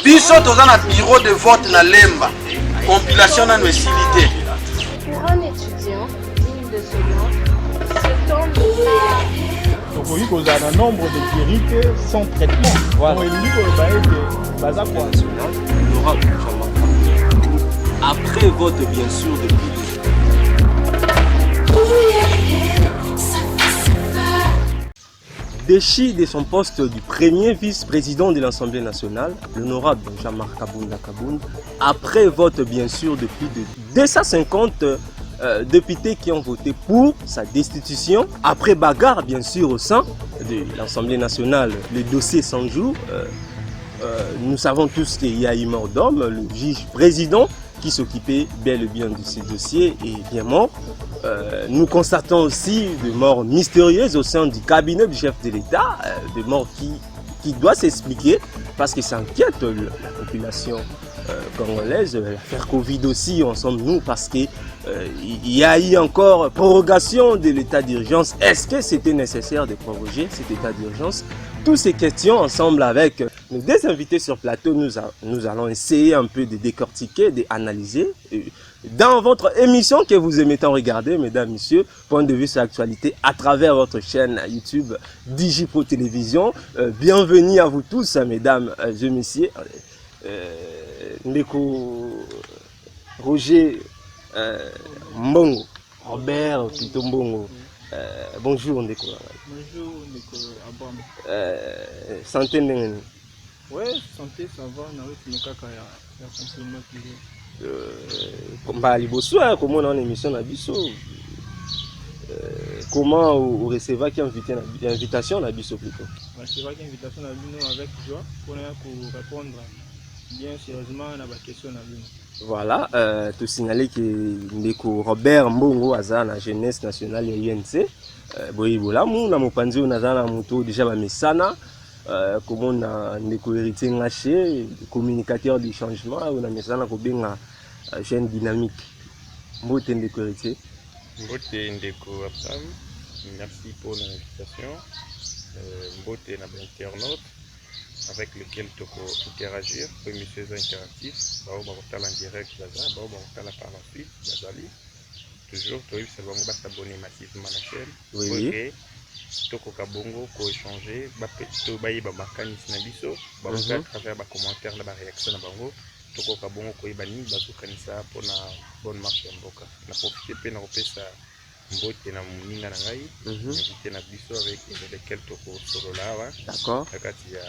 biso toza na bureau de vote na Lemba. Compilation na facilité. Pour un étudiant digne de ce nom, ce temps donc oui, qu'on a un nombre de guérités sans traitement. Voilà. Donc il dit que baza quoi honorable. Après vote bien sûr de déchu de son poste du premier vice-président de l'Assemblée nationale, l'honorable Jean-Marc Kabunda Kabound, après vote bien sûr de plus de 250 députés qui ont voté pour sa destitution, après bagarre bien sûr au sein de l'Assemblée nationale, le dossier 100 jours, nous savons tous qu'il y a eu mort d'homme, le juge président qui s'occupait bel et bien de ce dossier est bien mort. Nous constatons aussi des morts mystérieuses au sein du cabinet du chef de l'État, des morts qui doivent s'expliquer parce que ça inquiète la population congolaise. L'affaire Covid aussi, ensemble nous, parce qu'il y a eu encore prorogation de l'état d'urgence. Est-ce que c'était nécessaire de proroger cet état d'urgence? Toutes ces questions ensemble avec nos deux invités sur plateau, nous allons essayer un peu de décortiquer, d'analyser. Dans votre émission que vous aimez tant regarder, mesdames, messieurs, point de vue sur l'actualité à travers votre chaîne YouTube DigiPro Télévision. Bienvenue à vous tous, mesdames et messieurs. Ndeko Roger Mbongo, Robert plutôt Mbongo. Bonjour Ndeko. Bonjour Ndeko Abam. Santé ndenge. Ouais, santé ça va, na wetu kaka ya compliment toujours. Bah liboso comment on émission na biso. Comment vous recevez qui invitation na biso plutôt. C'est vrai qu'invitation na bino avec joie pour répondre bien sérieusement à la question na bino. Voilà, tout signaler que Ndeko Robert Mbongo aza na jeunesse nationale ya UNC. Boyi bolamu na mopanzi na za na moto déjà ba mesana. Comment on a Ndeko héritier ngaché, communicateur du changement, on a mesana ko benga jeune dynamique. Mbote Ndeko héritier. Mbote Ndeko Abam, merci pour l'invitation. Mbote na internaute avec lequel tu peux interagir, émissions interactifs, bah on en direct là, bah on par la suite, toujours tu as bon s'abonner massivement à la chaîne. Oui. Toko kabongo ko échanger, bah to bayi ba makani na biso, bah à travers ba commentaire la ba réaction na bango, toko kabongo ko ibani ba kanisa pour na bonne marche ya mboka. Na profiter pe na repesa mbote na muninga na ngai, invité na biso avec lequel toko solo là, d'accord. Nakati ya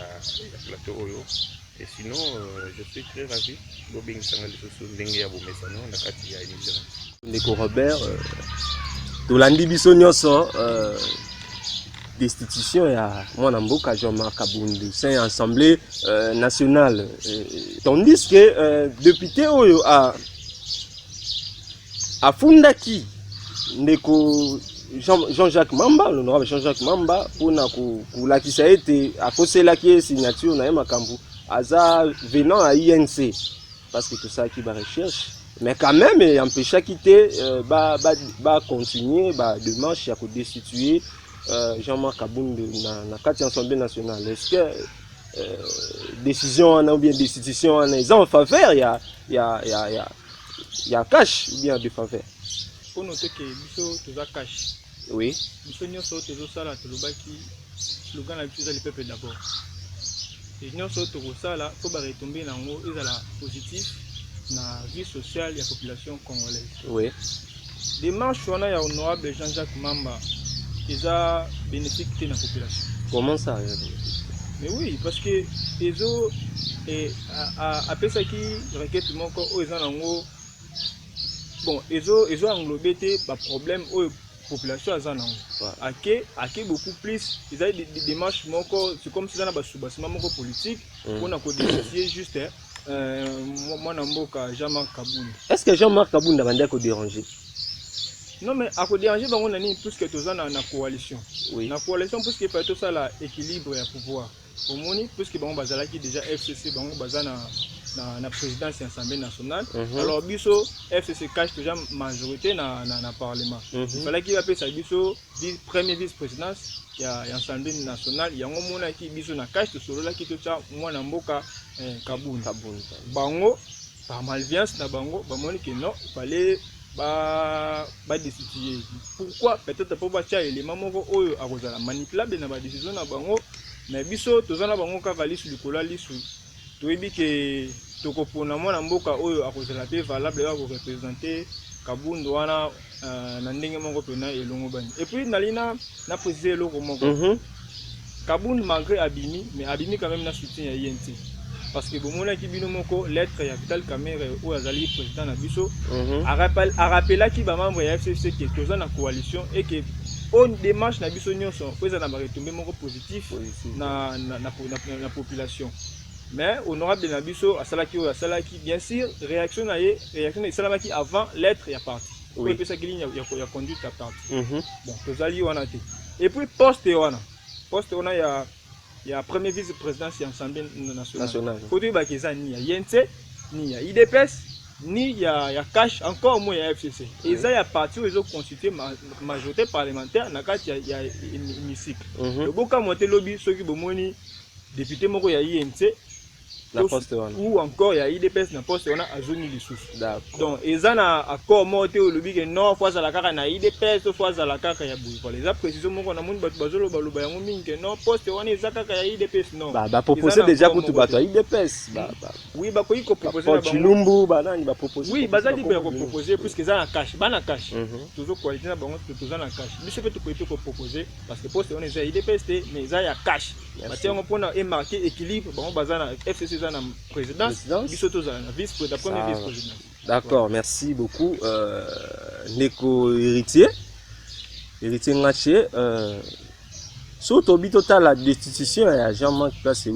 plateau oyo. Et sinon je suis très ravi de bien sangal so ndenge ya bomesano nakati ya émission. Ndeko Robert tolandi biso nyonso destitution ya mwana mboka Jean-Marc Kabunda c'est assemblée nationale, tandis que député oyo a fundaki Ndeko Jean-Jacques Mamba, l'honorable Jean-Jacques Mamba, pour kulakisa ete aposelaki signature na makambu aza venant à INC parce que tout ça qui va recherche, mais quand même empêcha quitter ba continuer ba démarche à destituer Jean-Marc Kabunda na kati Assemblée nationale. Est-ce que décision ou bien destitution en faveur il y a cash ou bien de faveur? Pour noter que biso toza cash. Oui. Biso nyonso tozosala tolobaki slogan la biso le peuple d'abord. Et nyonso tozosala faut ba retomber nango ezala positif na vie sociale de la population congolaise. Oui. Démarche wana ya honorable Jean-Jacques Mamba eza bénéfique te na population. Comment ça? Mais oui, parce que ezo a pesaki requête moko o eza nango. Bon, ils ont englobé des problèmes aux populations à Zanang. Ake beaucoup plus, ils ont des démarches, c'est comme si ils avaient un soubassement politique, on a codifié juste Jean-Marc Kabunda. Est-ce que Jean-Marc Kabunda va dire qu'on déranger? Non, mais à quoi déranger, on a plus que tout ça dans la coalition. Oui. La coalition, plus que tout ça, l'équilibre et le pouvoir. Au moins, plus que on a déjà FCC, on a na présidence de l'Assemblée nationale. Alors biso FCC cache déjà majorité na parlement. Il fallait qu'il appelle ça biso premier vice-présidence il y a l'Assemblée nationale, il y a un mona qui biso na cache to solo la qui tout ça moi na mboka Kabunda. Bango par malveillance na bango ba moni que non, il fallait ba destituer. Pourquoi? Peut-être pour ba tia élément moko oyo akozala manipulable na ba décision na bango. Mais biso tozana bango ka vali sur likola lisu. Toyebi que tokopona mwana mboka oyo akozala pe valable ya ko représenter Kabunda wana na ndenge moko pena elongo bani. Et puis nalina na préciser loko moko. Kabunda malgré abimi mais abimi quand même na soutien ya INT. Parce que bomona ki bino moko lettre ya Vital Kamerhe o azali président na biso a rappela ki ba membre ya FCC que tozana coalition et que on démarche na biso nyonso po eza na ba retombées moko positif na population. Mais honorable na biso asalaki bien sûr réaction salamaki avant lettre ya parti. Oui, peut ça que ligne ya conduite à parti. Bon, tozali wana te. Et puis poste wana il y a premier vice-président de l'Assemblée nationale. Côté Bakeza ni ya INC ni ya IDPS ni ya cash encore moins ya FCC. Et ça y a parti où ils ont constitué majorité parlementaire na kati ya hémicycle. Le boka monter lobby ceux qui bomoni député moko ya INC ou encore il y a IDPS na poste on a azoni lisusu. Donc eza na accord monté au lobby que non fois à la kaka na IDPS fois à la kaka ya boui. Pour les précisions moko na moni bato bazolo baloba yango mingi que non poste on eza kaka ya IDPS non. Ba proposer déjà pour tout bato IDPS. Oui ba koyi ko proposer na Chilumbu ba nani ba proposer. Oui bazali ba ko proposer puisque eza na cash, ba na cash. Toujours qualité na bango toujours na cash. Biso pe to koyi ko proposer parce que poste on eza IDPS mais eza ya cash. Ba tiens on pona et marquer équilibre bango bazana FCC la présidence, vice-président, premier vice-président. D'accord, merci beaucoup. Neko héritier Ngaché, surtout total la destitution et Jean-Marc Place et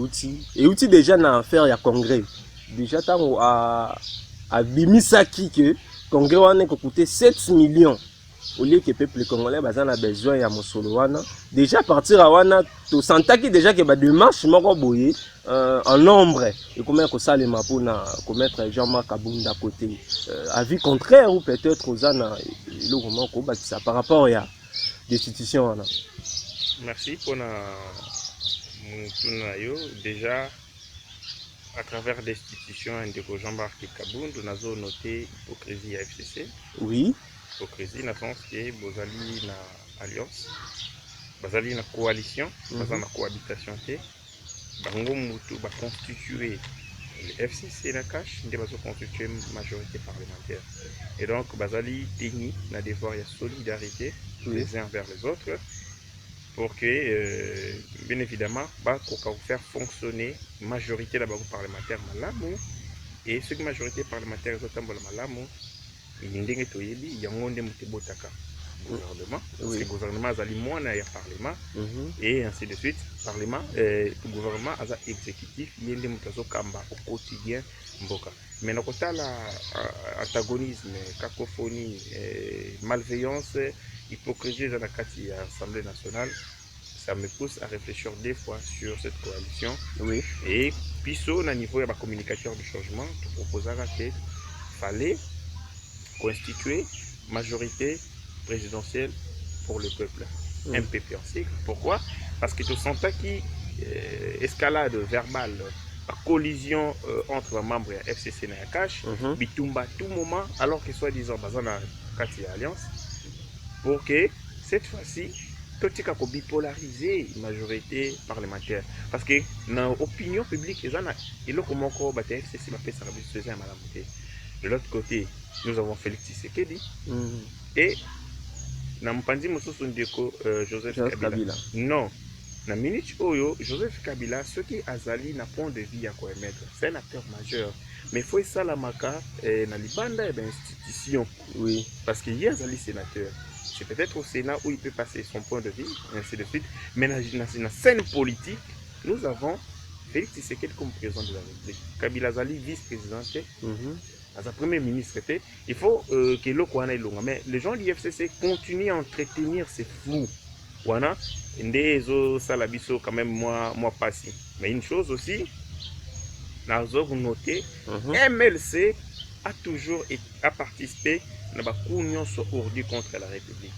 outils déjà dans affaire ya congrès. Déjà tant à bimisaki que congrès wana ko coûter 7 millions. Au lieu que le peuple congolais a besoin de Mosolowana. Déjà à partir de Wana, tu sentais que déjà que la démarche en nombre et comment ça les pour commettre Jean-Marc Kabunda à côté. Avis contraire ou peut-être aux Ana par rapport à la destitution. Merci pour déjà à travers la destitution de Jean-Marc Kabunda, nous avons noté l'hypocrisie à FCC. Oui. Hypocrisie dans le sens que Bozali na alliance, Bozali na coalition, Bozali na cohabitation, Bango Moutou va constituer le FCC na cash, il va constituer une majorité parlementaire. Et donc Bozali teni na devoir de solidarité les uns vers les autres pour que, bien évidemment, va faire fonctionner la majorité de la parlementaire malamu et ce que la majorité parlementaire est autant malamu. Il y a gouvernement, parce que le gouvernement a le parlement, et ainsi de suite. Le gouvernement a l'exécutif, il y a au quotidien. Mais nous avons l'antagonisme, cacophonie, malveillance, hypocrisie dans l'Assemblée nationale. Ça me pousse à réfléchir des fois sur cette coalition. Oui. Et puis, au niveau de la communication du changement, tu proposais qu'il fallait constituer majorité présidentielle pour le peuple. MPP en sigle. Pourquoi? Parce que tu sens qu'il escalade verbale, collision entre les membres de FCC et Nakash, bitumba tout moment, alors que soi-disant dans la alliance, pour que cette fois-ci, tout est bipolariser la majorité parlementaire. Parce que dans l'opinion publique, il y a des FCC qui de l'autre côté, nous avons Félix Tshisekedi et Nampandi Moussou-Sundeko Joseph Kabila. Non, na minute Oyo, Joseph Kabila, ce qui Azali n'a point de vie à quoi émettre. C'est un acteur majeur. Mais il faut ça la maca na libanda et institution. Oui. Parce qu'il y a Azali sénateur. C'est peut-être au Sénat où il peut passer son point de vue, et ainsi de suite. Mais dans la scène politique, nous avons Félix Tshisekedi comme président de la République. Kabila Azali vice-président. À sa premier ministre, il faut que l'eau soit longue. Mais les gens du FCC continuent à entretenir ces flous. Wana, ndezo salabiso quand même moi passé. Mais une chose aussi, nazo noté MLC a toujours participé dans la coup nyonso ordi contre la République.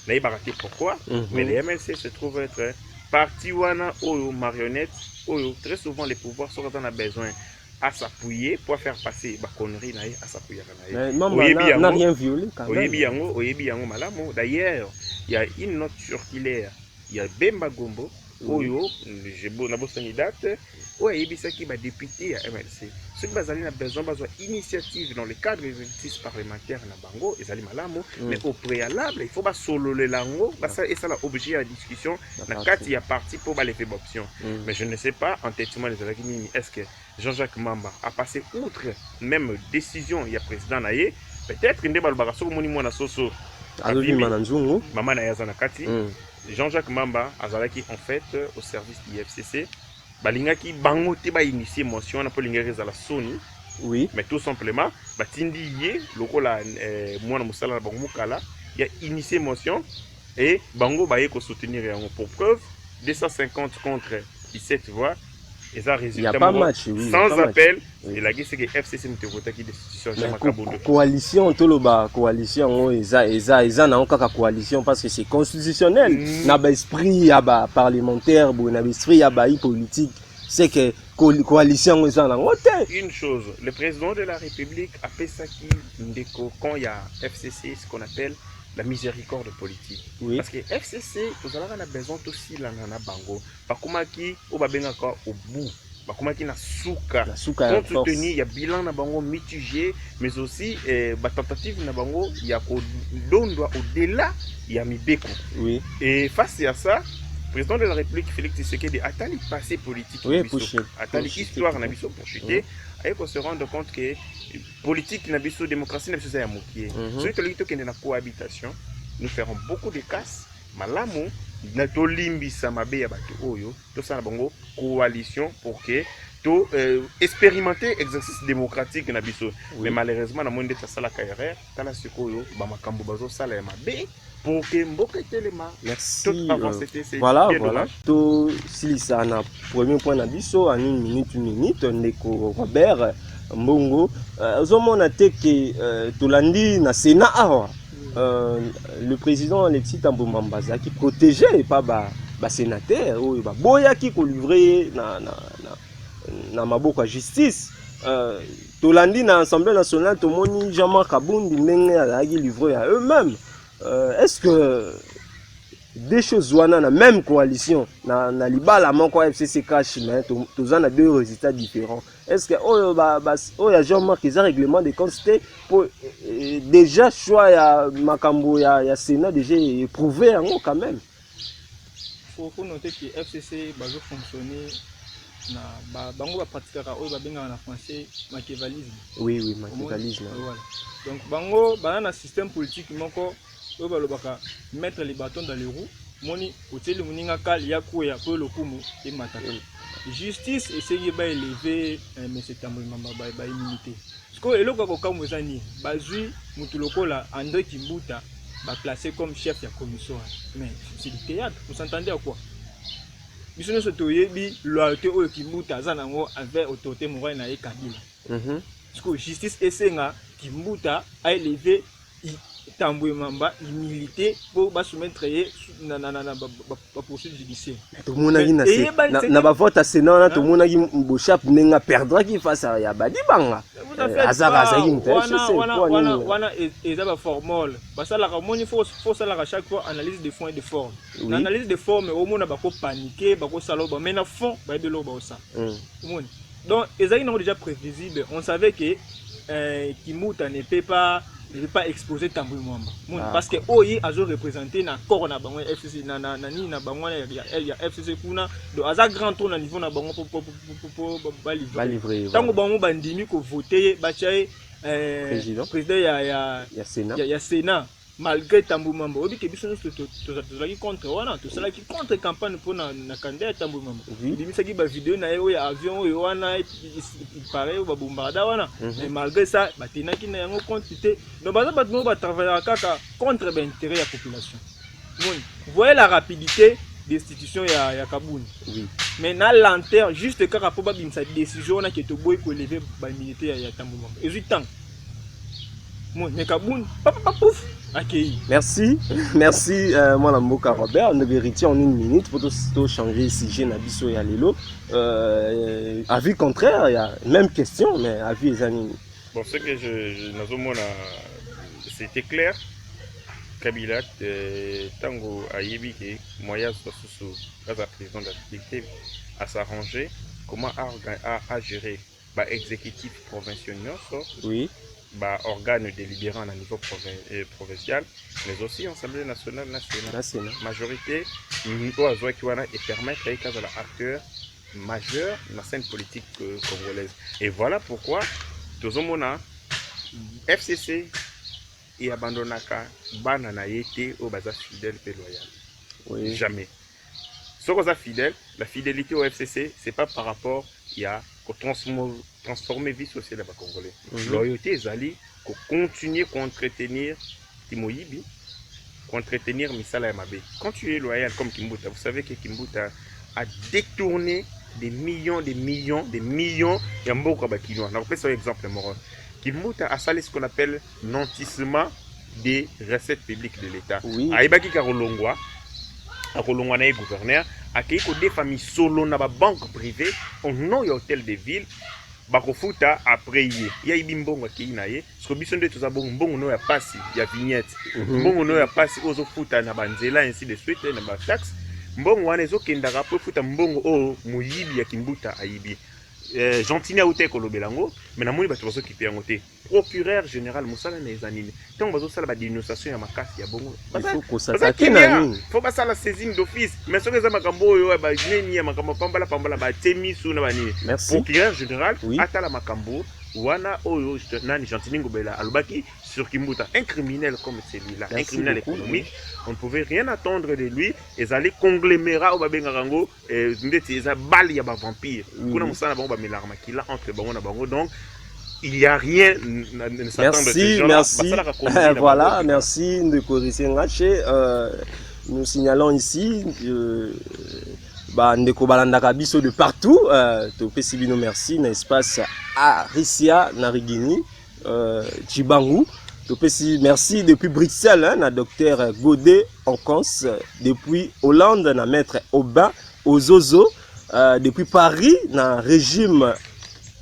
Là il baraté pourquoi? Mais les MLC se trouvent être parti wana ou marionnette ou très souvent les pouvoirs sont en a besoin à s'appuyer pour faire passer la connerie à s'appuyer. N'a rien violé quand même. D'ailleurs, il y a une note circulaire, il y a Bemba Gombo, Oyo, je date, ouais, il y a des députés à MLC. Ceux qui ont besoin d'initiatives dans le cadre des exercices parlementaires na bango, ils allaient malamo, mais au préalable, il faut pas solo le lango, et ça l'objet à la discussion, na quatre il y a parti pour les faire option. Mais je ne sais pas, en têtement les Alakini, est-ce que Jean-Jacques Mamba a passé outre même décision, il y a président naïe, peut-être une débat sur mon na soso. Maman na yazana kati. Jean-Jacques Mamba azalaki en fait au service du FCC. Balingaki bango te ba initier motion na polingere za la Sony. Oui. Mais tout simplement, batindi yé lokola mwana musala na bango mukala, il a initié motion et bango ba ko soutenir yango pour preuve 250 contre 17 voix. Et ça résultat. Il n'y a pas match, oui. Sans appel. Et la guerre c'est que FCC me vota qui décision coalition toloba coalition eza na kaka coalition parce que c'est constitutionnel. Na ba esprit ya ba parlementaire, na ba esprit ya ba politique, c'est que coalition eza na ngote. Une chose, le président de la République a fait ça qui ndeko quand il y a FCC ce qu'on appelle la miséricorde politique. Oui. Parce que FCC, vous avez besoin aussi de la bango. Par comment qui au bout. Par comment qui na souka. Pour soutenir, il y a bilan na bango mitigé, mais aussi tentative na bango, il y a au-delà, il y a mibeko. Oui. Et face à ça, le président de la République, Félix Tshisekedi, a tali passé politique. Oui, a tali histoire na biso pour chuter. Il faut se rendre compte que politique, démocratie, c'est un mot qui est. Celui qui est dans la cohabitation, nous ferons beaucoup de casse. Malamu, nous limbisa mabe ya bato oyo, tout ça na bango coalition pour que tout expérimenter exercice démocratique na biso. Mais malheureusement na monde de ça la carrière, tala sikoyo ba makambo bazo sala ya mabe. Pour que Mboka Telema, merci. Voilà. Tout si ça na premier point d'abisso en une minute, Ndeko Robert Mbongo. Zomona teke Tolandi na Sénat awa. Le président Alexis Thambwe Mwamba qui protégeait pas ba sénateur ou ba boya qui ko livrer na maboko justice. Tolandi na Assemblée nationale tomoni Jean-Marc Kabundi ndenge azaki livré à eux-mêmes. Est-ce que des choses dans la même coalition, dans la manko FCC cash, tous en a deux résultats différents. Est-ce que y a Jean-Marc qui a règlement de compte pour déjà choix ya makambo ya Sénat déjà éprouvé quand même. Faut noter que FCC va fonctionner na bango ba pratiquera oyo ba benga na français machiavélisme. Oui, machiavélisme. Voilà. Donc bango banana système politique moko mettre les bâtons dans les roues, moni hôtel muninga kal yakuya pour le kumu et mataka. Justice essayer ba élever mais c'est un moment ba immunité. Parce que eloko ko kamozani bazui mutuloko la André Kimbuta ba placé comme chef de la commission. Mais c'est du théâtre, vous s'entendez à quoi? Bisono sotoyebi loyauté o Kimbuta zanango avec autorité morale na Kabila. Parce que justice esenga Kimbuta a élevé Thambwe Mwamba humilité pour soumettre la poursuite judiciaire. Tout le monde a na vote à Sénat, tout le monde a bochap nenga perdra qui face à Yabadi Banga. Wana ezaba formol. Parce que la ramoni faut ça chaque fois analyse de fond et de forme. L'analyse de forme au monde ba ko paniquer, ba ko saloba mais na fond ba de lo ba ça. Donc ezali non déjà prévisible. On savait que Kimbuta ne peut pas exposer Thambwe Mwamba. Parce que OI a représenté na corps na bango FCC na bango ya FCC kuna do aza grand tour na niveau na bango pour livrer. Tango bango bandimi ko voter ba chaye président ya Sénat malgré Thambwe Mwamba. Obi ke biso to contre wana to sala ki contre campagne pour na candidat Thambwe Mwamba. Dimi saki ba vidéo na yo ya avion yo wana il paraît ba bombarda wana. Mais malgré ça ba tenaki na yango quantité. Donc baza ba no ba travailler kaka contre l'intérêt de la population. Vous voyez la rapidité d'institution ya Kabouni. Oui. mais na lenteur juste kaka po babimisa décision na ke to boy ko lever ba militaire ya tambo mambo ezui temps moi mais Kaboun papa pouf accueilli. Merci, merci moi la Mboka Robert. Nous vérifions en une minute pour tout changer si j'ai Nabiso et Alelo. Avis contraire, il y a même question, mais avis les amis. Bon, ce que c'était clair. Kabila, Tango Ayebi, Moya Sosusu, la président de la République, à s'arranger comment à gérer l'exécutif provincial, oui. Organes délibérants à niveau provincial, mais aussi l'Assemblée nationale. Majorité, et permettre à être acteur majeur dans la scène politique congolaise. Et voilà pourquoi, tout le monde FCC et abandonnaka banana été au bazar fidèle et loyal. Oui. Jamais. Ce qu'on a fidèle, la fidélité au FCC, c'est pas par rapport à transformer vie sociale des Congolais. Loyauté, Zali, qu'on continue à entretenir Timoyibi, entretenir Misala Mabe. Quand tu es loyal comme Kimbuta, vous savez que Kimbuta a détourné des millions, il y a beaucoup de Kinois. On peut exemple moral. Kimbuta a salé ce qu'on appelle nantissement des recettes publiques de l'État. Oui. Aïbaki Karolongwa, à Kolongwana gouverneur, à Keiko des familles solo na ba banque privée, au nom de hôtel de ville, bakofuta après il y a ibimbongo qui naye, ce que bison de tout ça bon no ya passe, il y a vignette. Mbongo no ya passe aux futa na banzela ainsi de suite na ba taxe. Mbongo wana ezo kendaka po futa mbongo o muyibi ya Kimbuta ayibi. Gentini aute kolobelango mais na moni bato bazo kipe yango te procureur général musala na ezanini tant bazo sala ba dénonciation ya makasi ya bongo faut ba sala saisine d'office mais soki eza makambo oyo ba nini ya makambo pambala ba temi su na banini procureur général atala makambo wana oyo nani Gentini ngobela alobaki sur Kimbuta un criminel comme celui-là un criminel économique on ne pouvait rien attendre de lui et allaient conglomérat au babengarango ndeti eza bali ya ba vampire kuna musala bango ba melarma kila entre bango na bango donc il n'y a rien ne s'attendre de ces gens-là. Merci. Voilà, merci de corriger Ngaché. Nous signalons ici Ndeko Balandaka biso de partout. Topé Sibino merci, na espace Arisia Narigini, Chibangu. Topé merci depuis Bruxelles, hein, na docteur Godet en Cons, depuis Hollande, na maître Aubin Ozozo, depuis Paris, na régime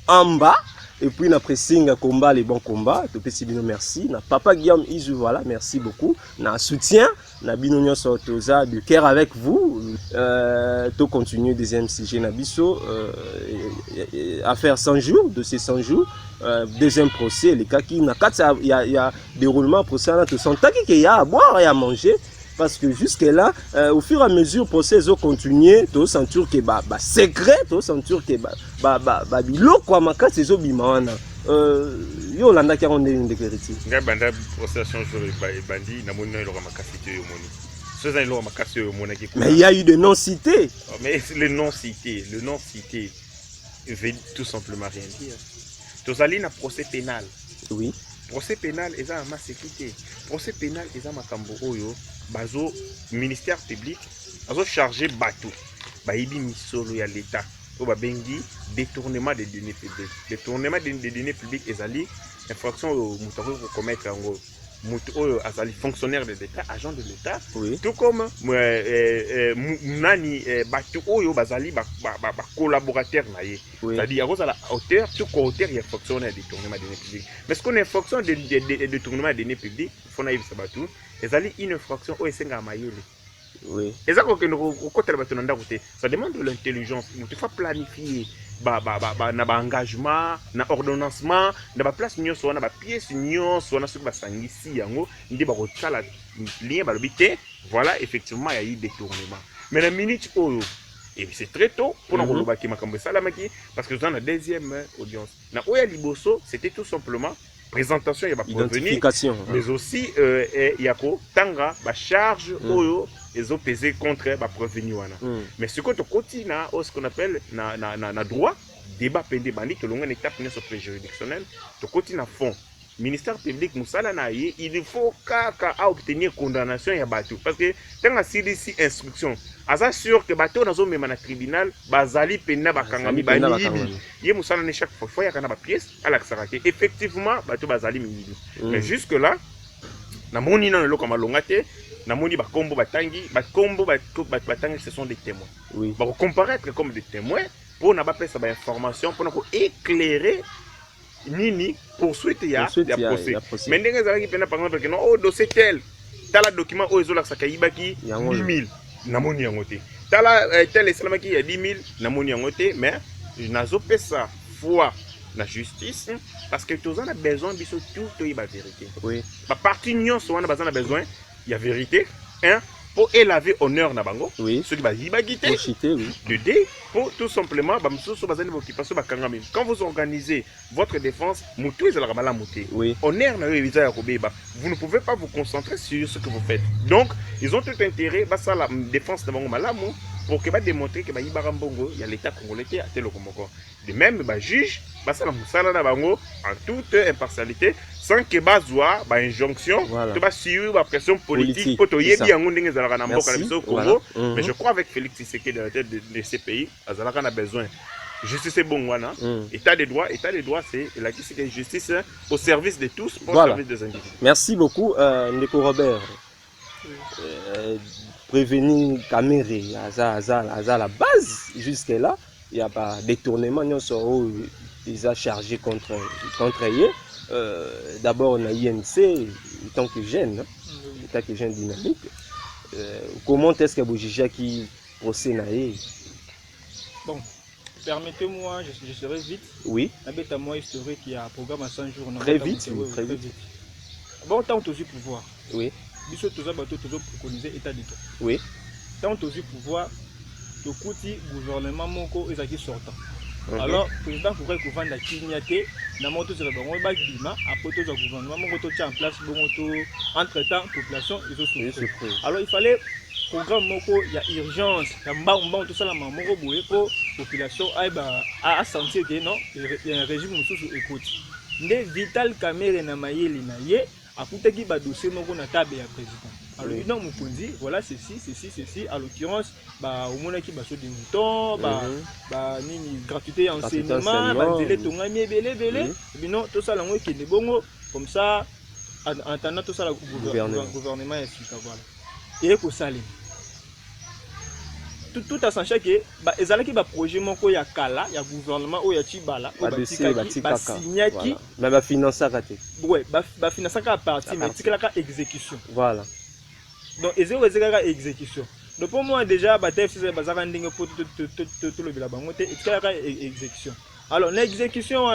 Amba. Et puis, na pressing combat, les bons combats. Topé Sibino, merci. Na Papa Guillaume Izu, voilà, merci beaucoup. Na soutien, na Binonio Sortosa, de cœur avec vous. To continue, deuxième sujet, na Bisso. Affaire 100 jours, de ces 100 jours. Deuxième procès, les cas qui, il y a déroulement procès, là, tout son temps qu'il y a à boire et à manger. Parce que jusque-là, au fur et à mesure, le procès a continué, tu as senti que secret, tu as senti que bilo quoi, ma carte c'est obimana. Yo landa qui a rendu une déclaration. Nga banda procès jour bandi na moni lo makasite yo moni. Ceux lo makasite yo moni qui. Mais il y a eu des noms cités. Mais le nom cité veut tout simplement rien dire. Tu as allé na procès pénal. Oui. Procès pénal est à ma sécurité. Procès pénal est à ma cambo oyo. Bazo ministère public bazo chargé bateau bayibi misolo ya l'état o babengi détournement des données publiques. Détournement des données publiques ezali infraction au mutaro ko commettre ngo mutu oyo azali fonctionnaire de l'état agent de l'état tout comme nani bateau oyo bazali ba collaborateur na ye c'est-à-dire à cause la hauteur tout co-auteur il fonctionnaire de détournement des données publiques mais ce qu'on est fonction de détournement des données publiques faut na yebisa bateau ezali une infraction au esenga mayele. Oui. Exactement que ça demande de l'intelligence. Il faut planifier na engagement, na ordonnancement, na ba place nyonso na ba pièce nyonso na soki ba sangisi yango ndi ba kotala lien ba lobité. Voilà effectivement il y a eu détournement. Mais la minute oyo et c'est très tôt pour nous koloba makambo salamaki parce que dans la deuxième audience. Na oya liboso c'était tout simplement présentation, il y a prévenu, mais aussi il y a tanga ba charge oyo ils ont pesé contre ba prévenu wana. Mais ce que tu continues ce qu'on appelle na droit débat pendé bandi que l'on a une étape sur juridictionnel, tu continues à fond. ministère public musala na ye il faut kaka a obtenir condamnation ya bato parce que tanga silisi instruction aza sûr que bato nazo mema na tribunal bazali pena bakangami banibi ye musala ne chaque fois ya kana ba pièce ala kasaka effectivement bato bazali mingi mais jusque là na moni na loko malonga te na moni ba kombo batangi batangi ce sont des témoins oui ba comparaître comme des témoins pour na ba pesa ba information pour na ko éclairer nini poursuite ya procès mais ndenge ezalaki pena par exemple que non oh dossier tel tala document o ezola saka yibaki 10 000 namoni yango te tala tel esalamaki ya 10 000 namoni yango te mais nazo pesa foi la justice parce que tous on a besoin biso tout la vérité oui ba parti nyonso on a besoin il y a vérité hein pour élever honneur na bango oui ceux qui ba yibagité oui de deux pour tout simplement ba msusu bazali occupation ba kangami quand vous organisez votre défense mutu ezala mala muté oui honneur na yo evisa ya kobeba vous ne pouvez pas vous concentrer sur ce que vous faites donc ils ont tout intérêt ba ça la défense na bango malamu pour que ba démontrer que ba yibara mbongo ya l'état congolais à tel komoko de même ba juge ba ça la musala na bango en toute impartialité sans que bazwa ba injonction to ba suivre ba pression politique pour to yebi yango ndenge ezalaka na mboka na biso Congo mais je crois avec Félix Tshisekedi à la tête de ces pays azalaka na besoin justice bon wana état de droit c'est la justice au service de tous au service des individus. Merci beaucoup Ndeko Robert. Prévenir Kamere à la base jusque là il y a pas détournement non so ils a chargé contre eux. D'abord on a INC tant que jeune dynamique. Comment est-ce que vous jugez qui procès naé? Bon, permettez-moi, je serai vite. Oui. Avec à moi historique qui a un programme à 100 jours. Très vite. Bon, tant que tu pouvoir. Oui. Biso tous bateaux toujours préconiser état de droit. Oui. Tant que tu pouvoir, tu coûtes gouvernement moko ezaki sortant. Alors, le président pourrait que vendre la Kinyate, dans mon tour de la Bima, après tout le gouvernement, mon retour en place, entre-temps, population, ils ont souffert. Alors, il fallait programme moko, il y a urgence, il y a tout ça, la maman, pour la population, à sentir que non, il y a un régime sous écoute. Les vital caméra na mayeli na ye, à côté qui va dossier moko na table ya président. Alors, non, mon dit, voilà, ceci, à l'occurrence, au moins qui va sur des moutons, une gratuité enseignement, délai tongami, belé, et non, tout ça, qui est bon, comme ça, en attendant tout ça, le gouvernement est efficace. Voilà. Et pour ça, tout à sachant que, les alaki ba projet moko ya kala, ya gouvernement, ou ya chibala, ou ba signaki, mais ba financer raté. Ouais, ba financer à partir, mais c'est la exécution. Voilà. Donc, ils ont une exécution. Donc, pour moi, déjà, c'est un pour tout le bilan. C'est exécution. Alors, l'exécution,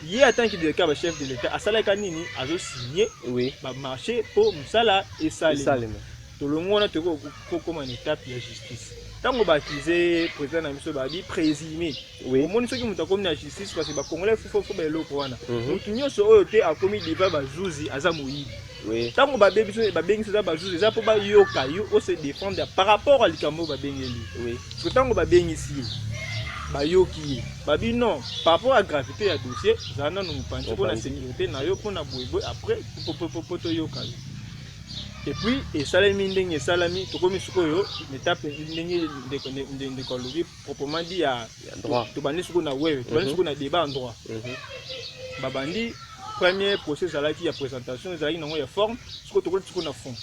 il y a tant que le chef de l'État, à Salakanini, a signé le marché pour Moussala et Salim. Tout le monde a comme une étape de justice. Tant qu'on va accuser le président Namiso Babi, présumé. Au monde qui ont commis la justice, parce que les Congolais, il faut faire l'eau pour nous. Donc, nous avons commis des débats à Zamoui. Tant qu'on va bien se défendre par rapport à l'Ikambo, parce que tant qu'on va bien ici, non, par rapport à la gravité du dossier, nous pensons pour la sécurité, après, pour et puis, et salami, salami, tout comme Sukoyo, l'étape de colorie, proprement dit, à droit. Tu vas nous débat en droit. Babandi, premier procès à la présentation, il y a une forme, ce que tu as fond.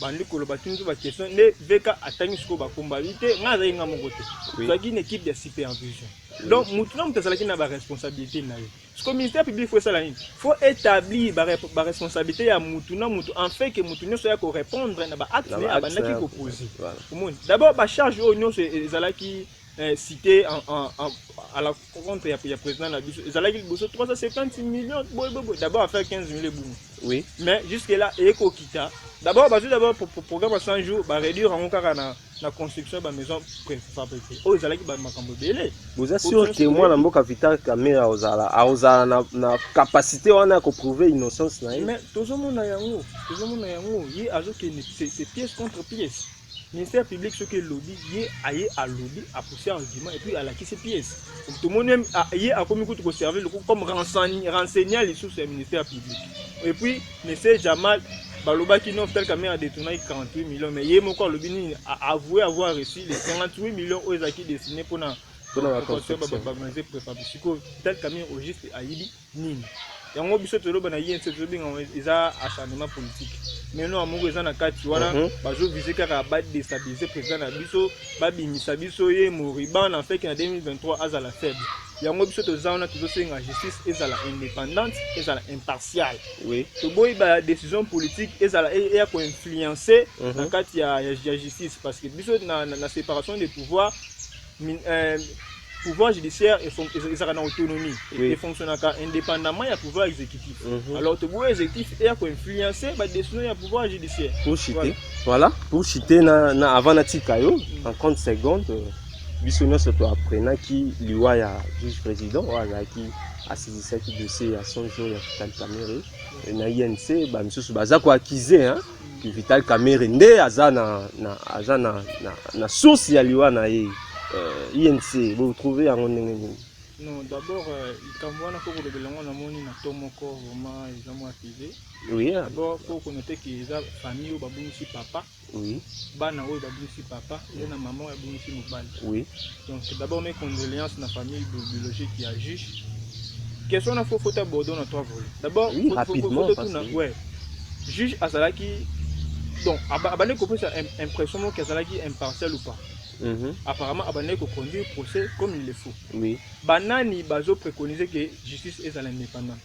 Bandi Kolobatine, tu vas question, les VK atteignent ce qu'on va combattre, n'a mon côté. Tu as une équipe de supervision. Donc, maintenant, tu as la responsabilité. Ce que le ministère public faut ça, il faut établir la responsabilité à Moutuna, en fait que Moutuna soit pour répondre à l'acte qui opposé. D'abord, la charge qui cité à la contre il y a président la biso ezalaki boso 350 millions d'abord à faire 15 millions oui mais jusque là ekokita d'abord pour programme à 100 jours ba réduire en cas na construction ba maison préfabriquée o ezalaki ba makambo belé vous assurez que moi na mboka vital caméra ozala na capacité wana ko prouver innocence na mais tozomona yango yi azo que c'est pièce contre pièce. ministère public ce que lobby yé aye à lobby à pousser argument et puis à la qui ses pièces donc tout le monde même yé a comme écoute servir le comme renseignant les sources du ministère public et puis monsieur Jamal Baloba qui n'offre tel caméra détourné 48 millions mais yé mon corps lobby a avoué avoir reçu les 48 millions aux acquis destinés pour la construction tel caméra au juste à Yidi Nini et on biso to loba na yé c'est bien ils a acharnement politique mais non amongo eza na kati wana bazo viser kaka ba déstabiliser président na biso ba bimisa biso ye moriban en fait que en 2023 azala faible yango biso to zaona to senga justice ezala indépendante ezala impartiale oui to boy ba décision politique ezala et ko influencer na kati ya justice parce que biso na séparation des pouvoirs pouvoir judiciaire et en autonomie et fonctionne indépendamment du pouvoir exécutif. Alors le pouvoir exécutif est influencé par des décisions du pouvoir judiciaire. Pour citer, voilà, pour citer avant la tikayo en 30 secondes, bisouno surtout apprenant qui liwa ya juge président voilà qui a saisi cette dossier à son jour ya Vital Kamerhe na INC ba misusu baza ko accuser hein que Vital Kamerhe nde azana na source ya liwa na ye. INC, vous trouvez en non, d'abord, quand on a fait le bilan, on a mis un tomoko, vraiment, ils ont activé. Oui. D'abord, il faut connaître qu'ils ont famille ou babounissi papa. Oui. Bana ou babounissi papa, et la maman ou babounissi mobile. Oui. Donc, d'abord, mes condoléances à la famille biologique qui a juge. Question il faut aborder dans trois volets. D'abord, oui, rapidement, ouais. Juge Azalaki, donc, abandonner compris ça, impression qu'Azalaki impartial ou pas. Apparemment, Abané ko conduire le procès comme il le faut. Oui. Banani bazo préconiser que justice est indépendante.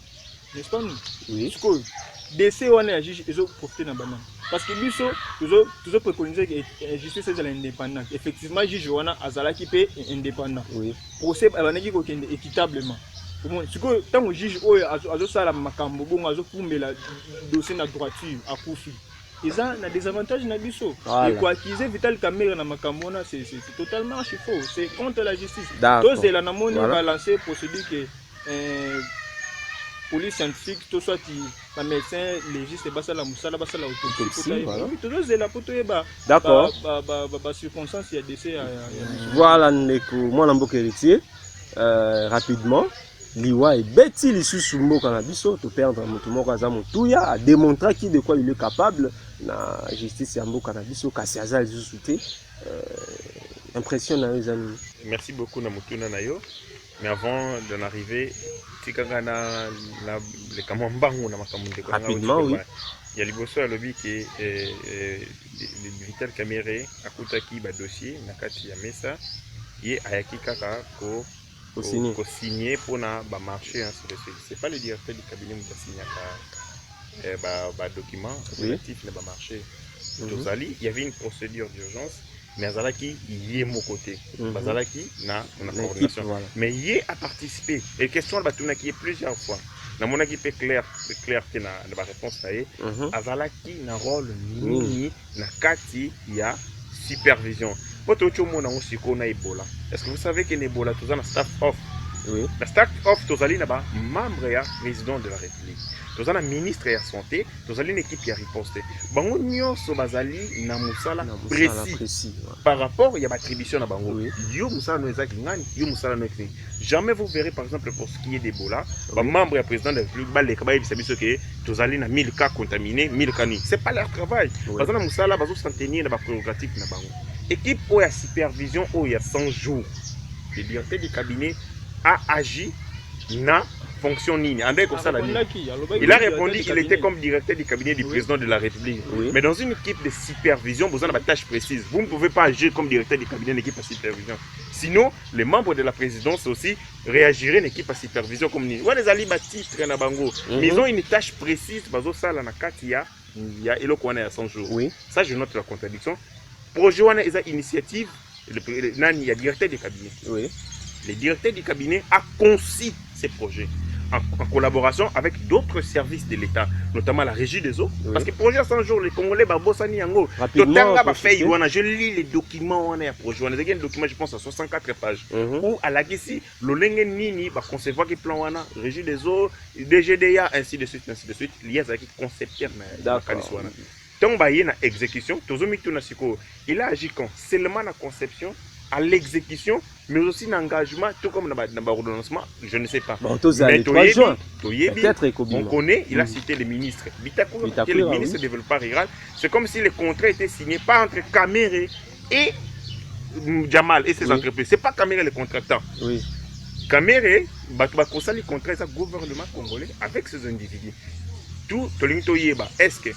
N'est-ce pas nous? Oui. Parce que DC on est juge ils ont profité dans banane. Parce que biso toujours préconiser que justice est indépendante. Effectivement, juge wana azala qui peut indépendant. Oui. Procès Abané qui ko équitablement. Ce que tant que juge oyo azo sala makambo bongo azo pumbela dossier na droiture à kufi. Ils ont des avantages na biso. Et quoi accuser Vital Kamerhe na makambona c'est totalement faux. C'est contre la justice. Tous la namoni va lancer procédure que police scientifique tout soit la médecin légiste basa la musala basa la autopsie. Tous la poto eba. D'accord. Ba circonstance il y a décès. Voilà ndeko moi na mboka héritier rapidement liwa et beti lisusu mboka na biso to perdre moto moko aza motuya a démontrer qui de quoi il est capable na justice ya mboka na biso kasi aza lisusu te impression na les amis. Merci beaucoup na motuna na yo mais avant d'en arriver tikanga na le kamambango na makambo ndeko rapidement oui il y a liboso ya lobby qui Vital Kamerhe akutaki ba dossier na kati ya mesa ye ayaki kaka ko signer pour na ba marché ainsi de suite. C'est pas le directeur du cabinet qui a signé ba document relatif na ba marché. Tozali, il y avait une procédure d'urgence mais azalaki yé mon côté. Bazalaki na coordination. Mais yé a participé et question ba tuna qui est plusieurs fois. Na mona qui peut clair que na ba réponse là azalaki na rôle nini na kati ya supervision. Est-ce que vous savez que Ebola tout ça na staff off? Oui. La staff off tozali na ba membre ya président de la République. Tozana ministre ya santé, tozali une équipe ya riposte. Bango nyonso bazali na musala précis. Par rapport ya attribution na bango. Yo musala no ezaki ngani, yo musala no ezaki. Jamais vous verrez par exemple pour ce qui est d'Ebola, ba membre ya président de la République ba le kaba yebisa biso que tozali na 1000 cas contaminés, 1000 cas ni. C'est pas leur travail. Bazana musala bazo s'en tenir na ba prérogative na bango. Équipe où il y a supervision, où il y a 100 jours, le directeur du cabinet a agi na fonction nini. Il a répondu qu'il était comme directeur du cabinet du président de la République. Oui. Mais dans une équipe de supervision, vous avez une tâche précise. Vous ne pouvez pas agir comme directeur du cabinet d'une équipe à supervision. Sinon, les membres de la présidence aussi réagiraient à une équipe à supervision comme nous. Les ali titre na bango. Mais ils ont une tâche précise. Bazo sala na katia, il y a eloko à 100 jours. Oui. Ça, je note la contradiction. Projet wana eza initiative nani ya directeur du cabinet. Oui. Le directeur du cabinet a conçu ces projets en collaboration avec d'autres services de l'État, notamment la régie des eaux. Oui. Parce que projet à 100 jours, les Congolais babosani yango. Je lis les documents on est à projet. On a un document je pense à 64 pages. Où à la gisi lolenge nini va concevoir qui plan wana régie des eaux, DGDA ainsi de suite lié à qui concepteur na kaniswana. tant ba yé na exécution tozomi tuna siko il a agi quand seulement na conception à l'exécution mais aussi l'engagement tout comme dans l'ordonnancement je ne sais pas bon mais peut-être on connaît il a cité les ministres Bitakoura le ministre du développement rural c'est comme si le contrat était signé pas entre Caméré et Jamal et ses entreprises c'est pas Caméré le contractant Caméré ba kosali contrat ça gouvernement congolais avec ces individus tout tolintoyeba est-ce que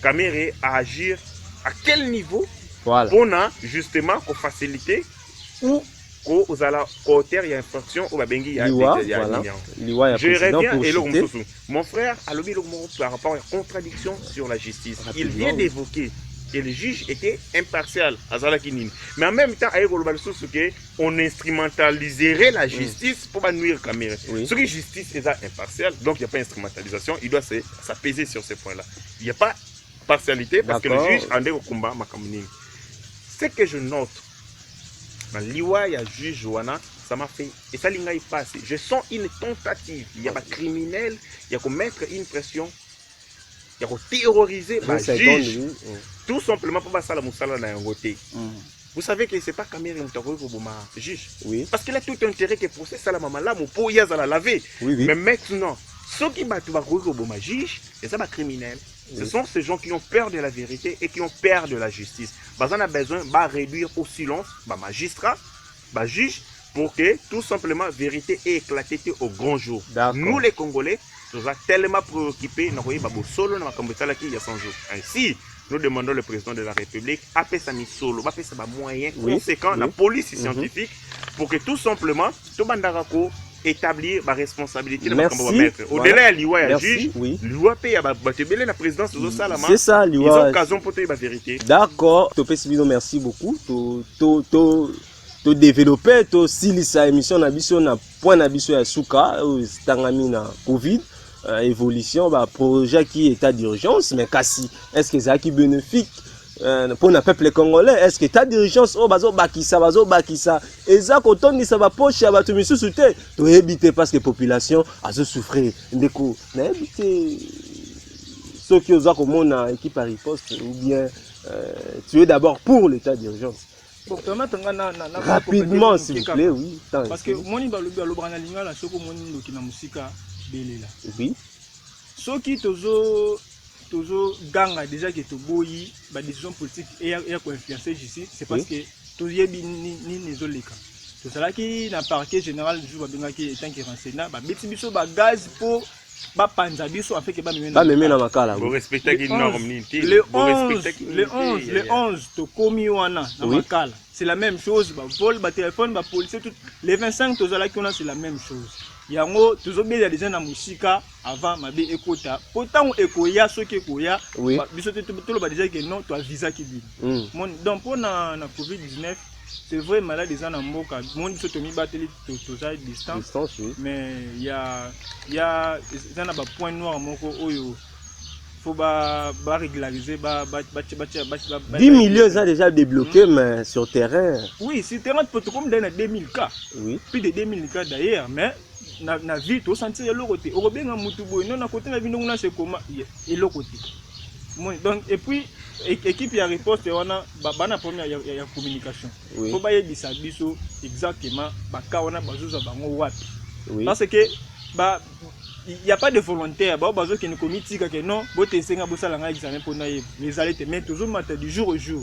Caméré à agir à quel niveau voilà. On a justement pour faciliter ou aux côté il y a infraction au babengi il y a je reviens et là mon frère a lobby par rapport à la contradiction sur la justice il vient d'évoquer que le juge était impartial mais en même temps on instrumentaliserait la justice pour nuire Caméré ce qui justice est impartial donc il n'y a pas instrumentalisation il doit s'apaiser sur ces points là il n'y a pas partialité parce que le juge en est au combat ce que je note liwa ya juge wana ça m'a fait et ça l'inga y passe je sens une tentative il y a pas criminel il y a commettre une pression il y a terroriser le juge tout simplement pour passer la musala na ngoté vous savez que c'est pas Caméré mutako ko boma juge parce qu'il a tout intérêt que procès ça la mama la mo po ya za la laver mais maintenant ceux qui battent ba ko boma juge et ça ba criminel. Ce sont ces gens qui ont peur de la vérité et qui ont peur de la justice. On a besoin de réduire au silence les magistrats, les juges, pour que tout simplement la vérité ait éclaté au grand jour. Nous les Congolais, nous sommes tellement préoccupés, nous avons solo dans il y a 100 jours. Ainsi, nous demandons le président de la République à faire sa mise solo, à faire sa moyen conséquent, la police scientifique, pour que tout simplement, tout bandarako établir ma responsabilité de mettre au-delà de l'IWA juge l'IWA paye à la présidence c'est ça l'IWA ils ont occasion pour la vérité d'accord merci beaucoup to développer to silisa émission na biso na point na biso ya suka tangami na covid évolution projet qui état d'urgence mais kasi est-ce que ça qui bénéfique pour le peuple congolais est-ce que ta dirigeance au bazo bakisa et ça quand on dit ça va poche à battu misusu te to éviter parce que population a se souffrir ndeko na éviter ceux qui osent comme on a équipe à riposte ou bien tu es d'abord pour l'état d'urgence rapidement s'il vous plaît oui parce que moni ba lobrana lingala soko moni ndoki na musika belela ceux qui toujours ganga déjà que tu boyi ba décision politique et pour influencer ici c'est parce que tu yebi ni nezoleka to sala ki na parquet général du jour ba qui étant qui renseigna ba beti biso ba gaz pour ba panza biso afin que ba meme na makala pour respecter qui norme le 11 to komi wana na makala c'est la même chose ba vol ba téléphone ba police tout les 25 to sala ki on a c'est la même chose yango tozobela déjà na musika avant mabe ekota pourtant ekoya soki ekoya biso to ba déjà que non to visa ki bi donc pour na covid-19 c'est vrai malade des en mboka monde biso to mi bateli to za distance mais il y a na ba point noir moko oyo faut ba régulariser 10 millions ça déjà débloqué mais sur terrain oui sur terrain peut comme dans 2000 cas plus de 2000 cas d'ailleurs mais na vie to sentir le côté au benga mutu boy non na côté na bino na c'est comment et le côté donc et puis équipe ya riposte wana bana première ya communication faut ba yebisa biso exactement ba ka wana bazuza bango wapi parce que il y a pas de volontaire bazo qui ne comité que non bote senga bosala nga examen pour na les aller te mettre toujours matin du jour au jour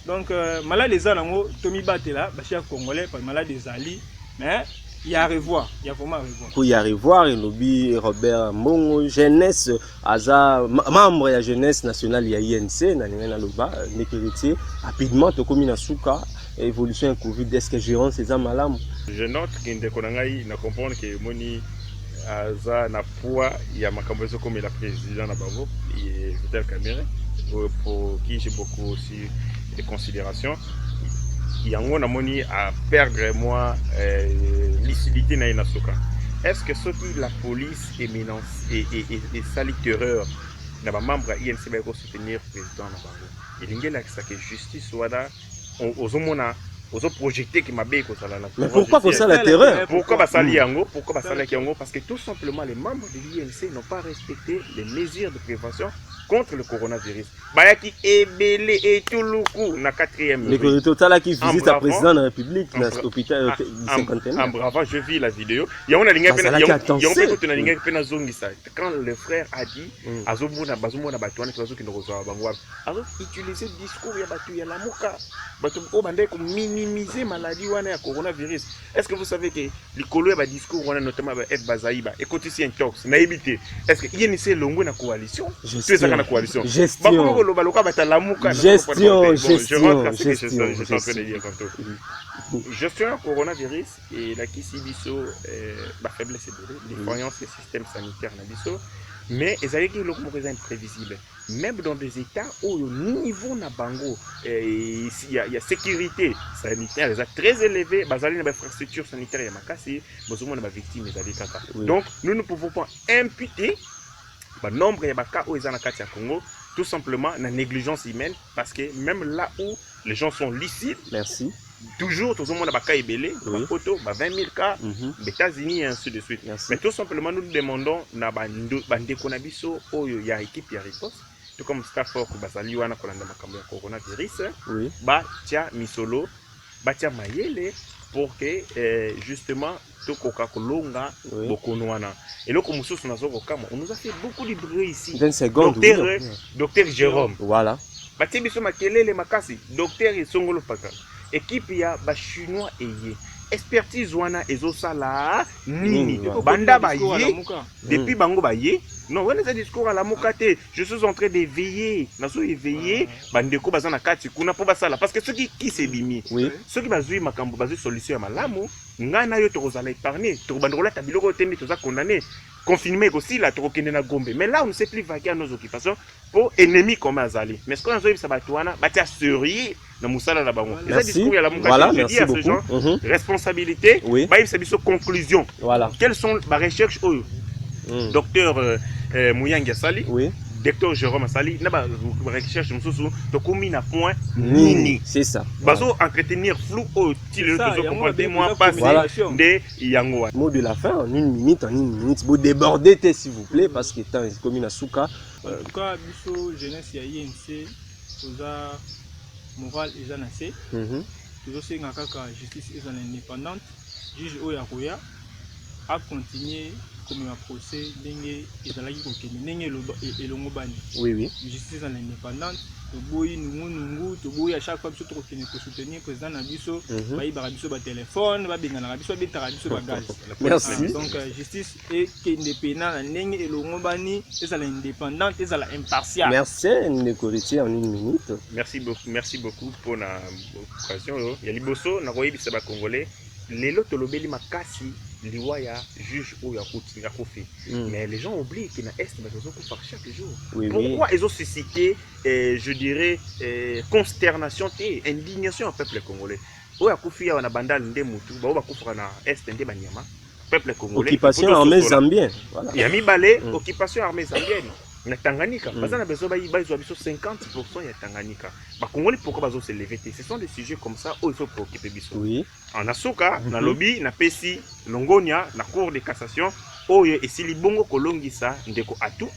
donc malade les alango tomi batela ba chef congolais pas malade des ali mais il y a à revoir, il y a vraiment à revoir. Pour y a revoir, il lobby Robert Mbongo, jeunesse, membre de la jeunesse nationale, il y a INC, rapidement, tu as commis na souka, évolution Covid, est-ce que gérant ces amalam? Je note qu'il ne comprend que Moni a na poids, il y a ma conversation comme la présidente Nabavo, et Vital Caméré, pour qui j'ai beaucoup aussi de considération. Il y a un moni à perdre moi lucidité na inasuka. Est-ce que ce qui la police éminence et sali terreur n'a pas membre INC va soutenir président na bango. Il y a que justice wada aux homona ozo projeter que mabe ko sala la. Mais pourquoi qu'on ça la terreur? Pourquoi basali yango? Pourquoi basali yango? Parce que tout simplement les membres de l'INC n'ont pas respecté les mesures de prévention contre le coronavirus. Bayaki ebele et tuluku na 4e. Les total qui visite le président de la République dans l'hôpital du 50e. En bravo, je vis la vidéo. Il y a un zongisa. Quand le frère a dit azomona bazomona batwana qui bazokino kozwa bangwa. Alors utiliser le discours ya batu ya lamuka. Batu o bande ko minimiser maladie wana ya coronavirus. Est-ce que vous savez que likolo ya discours wana notamment ba F Bazaiba écoutez si intox na éviter. Est-ce que INC longo na coalition? Tu es ça na coalition. Gestion. Je rentre à ce que je suis en train de dire tantôt. Gestion coronavirus et la Kisibiso, la faiblesse de défaillance du système sanitaire nabiso, mais ils avaient dit que imprévisible. Même dans des états où au niveau na bango, il y a sécurité sanitaire très élevée, basali na infrastructure sanitaire ya makasi, besoin na victimes les kaka. Donc nous ne pouvons pas imputer le nombre de cas où ils en ont Congo. Tout simplement la négligence humaine, parce que même là où les gens sont licites, merci. Toujours, tout le monde a des cas, photo, 20 000 cas, les États-Unis et ainsi de suite. Merci. Mais tout simplement, nous demandons na bande konabiso où il y a équipe ya riposte, tout comme Stafford ou Basaliwana kolanda makambo ya coronavirus, ba tia misolo, ba tia mayele pour que justement tokoka kolonga bokonwana. Et là, comme on nous a fait beaucoup de bruit ici. 20 secondes. Docteur Jérôme. Voilà. Bati biso makelele makasi. Docteur Songolo Paka. Équipe ya ba chinois eye. Expertise wana ezosala nini. Banda ba ye. Depuis bango ba ye. Non, on a un discours à la mokate. Je suis en train d'éveiller. Je suis éveillé. Bandeko bazana kati kuna po basala parce que ceux qui s'est bimi. Ceux qui bazui makambo bazui solution ya malamu. Ngana yo tokozala épargner. To bandrola tabiloko temi toza condamné. Confinement aussi la trokende na Gombe. Mais là on ne sait plus vaquer à nos occupations pour ennemis comme Azali. Mais ce qu'on a dit ça batouana, batia sérieux na musala la bango. Les discours ya la mokate. Voilà, je dis à ce genre responsabilité, ba il s'abiso conclusion. Voilà. Quelles sont les recherches docteur Mouyang Sali, docteur Jérôme Sali, na ba recherche mususu to komi na point nini. C'est ça. Bazo entretenir flou au style de comprendre moi pas de yango. Mot de la fin en une minute, vous débordez s'il vous plaît parce que temps est comme na souka. En tout cas, biso jeunesse ya INC oza moral ezanase. Toujours c'est ngaka justice est indépendante, juge oya a continuer comme un procès dengue ezalaki kokende ndenge elongo bani. Oui. Justice en indépendante. Toboyi nungu toboyi à chaque fois biso tokende ko soutenir président na biso bayi ba biso ba téléphone ba benga na biso betaka biso ba gaz. Merci. Donc justice est indépendante ndenge elongo bani ezala indépendante ezala impartial. Merci Nekoriti en une minute. Merci beaucoup pour la occasion. Ya liboso na koyi bisa ba congolais lelo tolobeli makasi liwaya juge ou ya kofi. Mais les gens oublient qu'il y a un est chaque jour. Pourquoi ils ont suscité, je dirais, consternation et indignation au peuple congolais? Ou ya kofi ya na bandal ndemutu, ba ba kufra na est nde banyama. Peuple congolais. Occupation armée zambienne. Voilà. Il y a mis balé occupation armée zambienne. Na Tanganyika, parce qu'on a besoin de 50% ya Tanganyika. Ba Congolais pourquoi bazo se lever? Ce sont des sujets comme ça où il faut préoccuper biso. Oui. En Asuka, na lobby, na pesi, longonia, na cour de cassation, oye et si libongo kolongisa ndeko atu.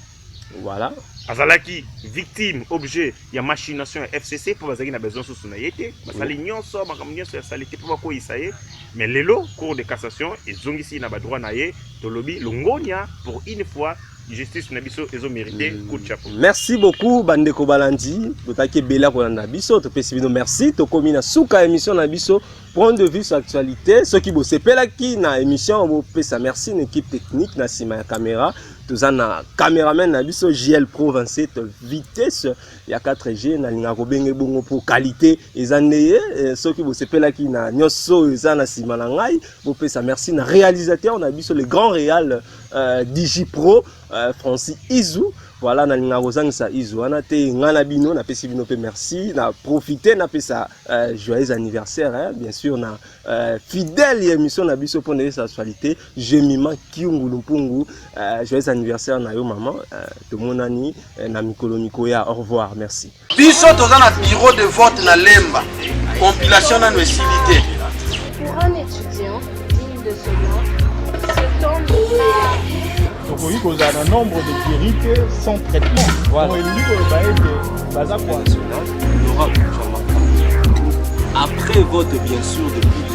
Voilà. Azalaki victime objet ya machination ya FCC pour bazaki na besoin sous na yete, basali nyonso makam nyonso ya salité pour bako isaye. Mais lelo cour de cassation et zongisi na ba droit na ye, to lobby longonia pour une fois justice na biso ezo mérité coup de chapeau. Merci beaucoup bandeko balandi totaki bela ko na biso to pesi bino merci to komi na suka émission na biso point de vue sur actualité ceux qui bo sepelaki na émission bo pesa merci une équipe technique na sima ya caméra toza na cameraman na biso JL Pro 27 vitesse ya 4G na linga ko benge bongo pour qualité ezandeye ceux qui bo sepelaki na nyoso eza na sima na ngai bo pesa merci na réalisateur na biso le grand réal Digi Pro Francis Izou. Voilà, na linga kozangisa Izou wana te ngana bino na pesi bino pe merci na profiter na pesa joyeux anniversaire hein, bien sûr na fidèle émission na biso pour la sexualité Jemima Kiungulu Mpungu joyeux anniversaire na yo maman to monani na mikolo mikoya au revoir merci biso toza na bureau de vote na Lemba compilation nano esili te. Pour un étudiant digne de ce nom, ce temps n'est tokoki kozala na nombre de guérites sans traitement. Voilà. elingi koloba ete baza kwa L'honorable Jean-Marc Kabunda. Après vote bien sûr depuis